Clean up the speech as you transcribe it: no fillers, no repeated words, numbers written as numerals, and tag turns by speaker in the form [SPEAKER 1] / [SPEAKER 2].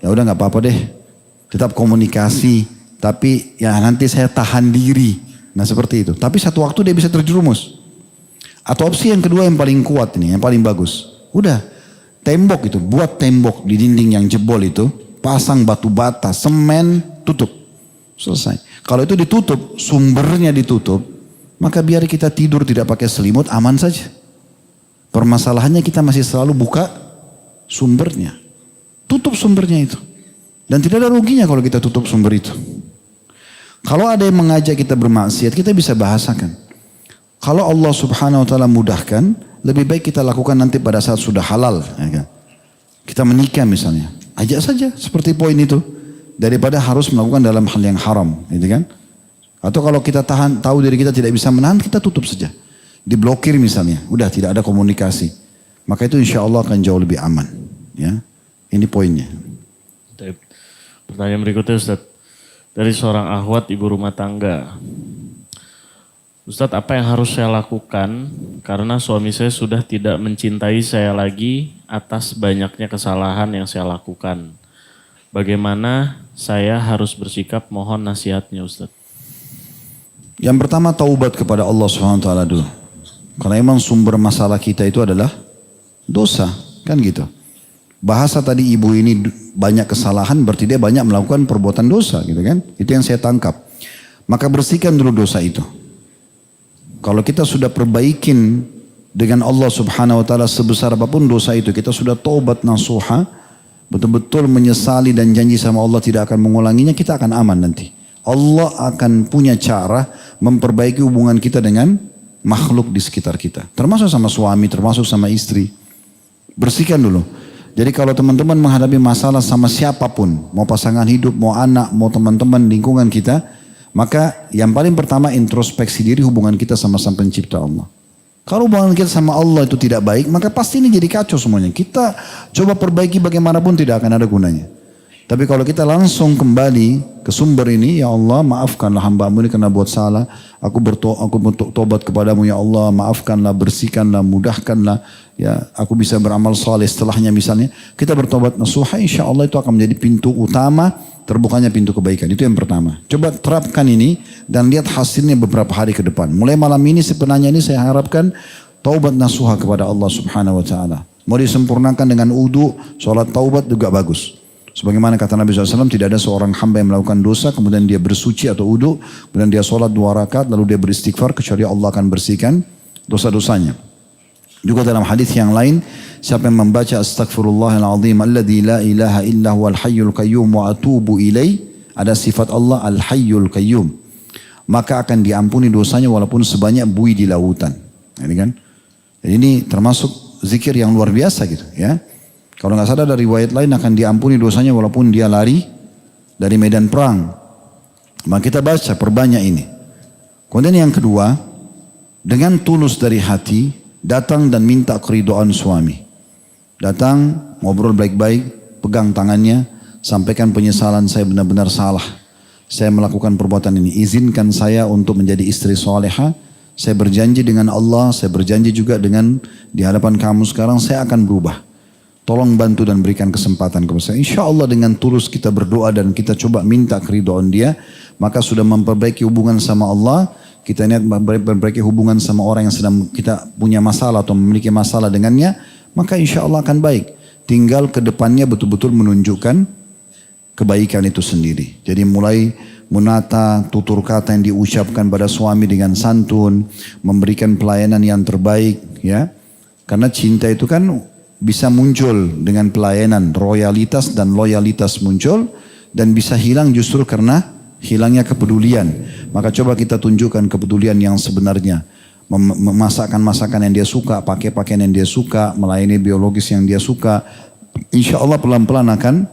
[SPEAKER 1] Ya udah nggak apa-apa deh, tetap komunikasi, tapi ya nanti saya tahan diri. Nah seperti itu. Tapi satu waktu dia bisa terjerumus. Atau opsi yang kedua yang paling kuat ini, yang paling bagus. Udah, tembok itu, buat tembok di dinding yang jebol itu, pasang batu bata, semen, tutup. Selesai. Kalau itu ditutup, sumbernya ditutup, maka biar kita tidur tidak pakai selimut, aman saja. Permasalahannya kita masih selalu buka sumbernya. Tutup sumbernya itu. Dan tidak ada ruginya kalau kita tutup sumber itu. Kalau ada yang mengajak kita bermaksiat, kita bisa bahasakan. Kalau Allah subhanahu wa ta'ala mudahkan, lebih baik kita lakukan nanti pada saat sudah halal. Ya kan? Kita menikah misalnya. Ajak saja seperti poin itu. Daripada harus melakukan dalam hal yang haram. Gitu kan? Atau kalau kita tahu diri kita tidak bisa menahan, kita tutup saja. Diblokir misalnya. Udah tidak ada komunikasi. Maka itu insya Allah akan jauh lebih aman. Ya. Ini poinnya.
[SPEAKER 2] Pertanyaan berikutnya Ustaz. Dari seorang akhwat ibu rumah tangga. Ustaz, apa yang harus saya lakukan karena suami saya sudah tidak mencintai saya lagi atas banyaknya kesalahan yang saya lakukan. Bagaimana saya harus bersikap, mohon nasihatnya Ustaz.
[SPEAKER 1] Yang pertama taubat kepada Allah SWT dulu. Karena memang sumber masalah kita itu adalah dosa. Kan gitu. Bahasa tadi ibu ini banyak kesalahan berarti dia banyak melakukan perbuatan dosa gitu kan. Itu yang saya tangkap. Maka bersihkan dulu dosa itu. Kalau kita sudah perbaikin dengan Allah subhanahu wa ta'ala sebesar apapun dosa itu. Kita sudah taubat nasuha. Betul-betul menyesali dan janji sama Allah tidak akan mengulanginya. Kita akan aman nanti. Allah akan punya cara memperbaiki hubungan kita dengan makhluk di sekitar kita. Termasuk sama suami, termasuk sama istri. Bersihkan dulu. Jadi kalau teman-teman menghadapi masalah sama siapapun, mau pasangan hidup, mau anak, mau teman-teman lingkungan kita, maka yang paling pertama introspeksi diri hubungan kita sama Sang Pencipta Allah. Kalau hubungan kita sama Allah itu tidak baik, maka pasti ini jadi kacau semuanya. Kita coba perbaiki bagaimanapun tidak akan ada gunanya. Tapi kalau kita langsung kembali ke sumber ini, ya Allah maafkanlah hamba-Mu ini karena buat salah. Aku bertobat kepadamu ya Allah, maafkanlah, bersihkanlah, mudahkanlah. Ya, aku bisa beramal saleh setelahnya misalnya. Kita bertobat nasuha, insya Allah itu akan menjadi pintu utama terbukanya pintu kebaikan. Itu yang pertama. Coba terapkan ini dan lihat hasilnya beberapa hari ke depan. Mulai malam ini sebenarnya ini saya harapkan taubat nasuha kepada Allah subhanahu wa ta'ala. Mau disempurnakan dengan wudu, sholat taubat juga bagus. Sebagaimana kata Nabi SAW, tidak ada seorang hamba yang melakukan dosa, kemudian dia bersuci atau wudu, kemudian dia sholat 2 rakaat, lalu dia beristighfar, kecuali Allah akan bersihkan dosa-dosanya. Juga dalam hadis yang lain, siapa yang membaca astaghfirullahaladzim, alladzi la ilaha illa huwal hayyul qayyum wa atubu ilaih, ada sifat Allah al-hayyul qayyum, maka akan diampuni dosanya walaupun sebanyak buih di lautan. Ini kan? Jadi ini termasuk zikir yang luar biasa gitu ya. Kalau nggak salah dari riwayat lain akan diampuni dosanya walaupun dia lari dari medan perang. Maka kita baca perbanyak ini. Kemudian yang kedua, dengan tulus dari hati, datang dan minta keridhaan suami. Datang, ngobrol baik-baik, pegang tangannya, sampaikan penyesalan saya benar-benar salah. Saya melakukan perbuatan ini. Izinkan saya untuk menjadi istri soleha. Saya berjanji dengan Allah, saya berjanji juga dengan di hadapan kamu sekarang saya akan berubah. Tolong bantu dan berikan kesempatan kepada saya. Insya Allah dengan tulus kita berdoa dan kita coba minta keridhaan dia. Maka sudah memperbaiki hubungan sama Allah. Kita niat memperbaiki hubungan sama orang yang sedang kita punya masalah atau memiliki masalah dengannya. Maka insya Allah akan baik. Tinggal ke depannya betul-betul menunjukkan kebaikan itu sendiri. Jadi mulai menata tutur kata yang diucapkan pada suami dengan santun. Memberikan pelayanan yang terbaik. Ya, karena cinta itu kan bisa muncul dengan pelayanan, royalitas dan loyalitas muncul dan bisa hilang justru karena hilangnya kepedulian. Maka coba kita tunjukkan kepedulian yang sebenarnya. Memasakkan masakan yang dia suka, pakai pakaian yang dia suka, melayani biologis yang dia suka. Insya Allah pelan-pelan akan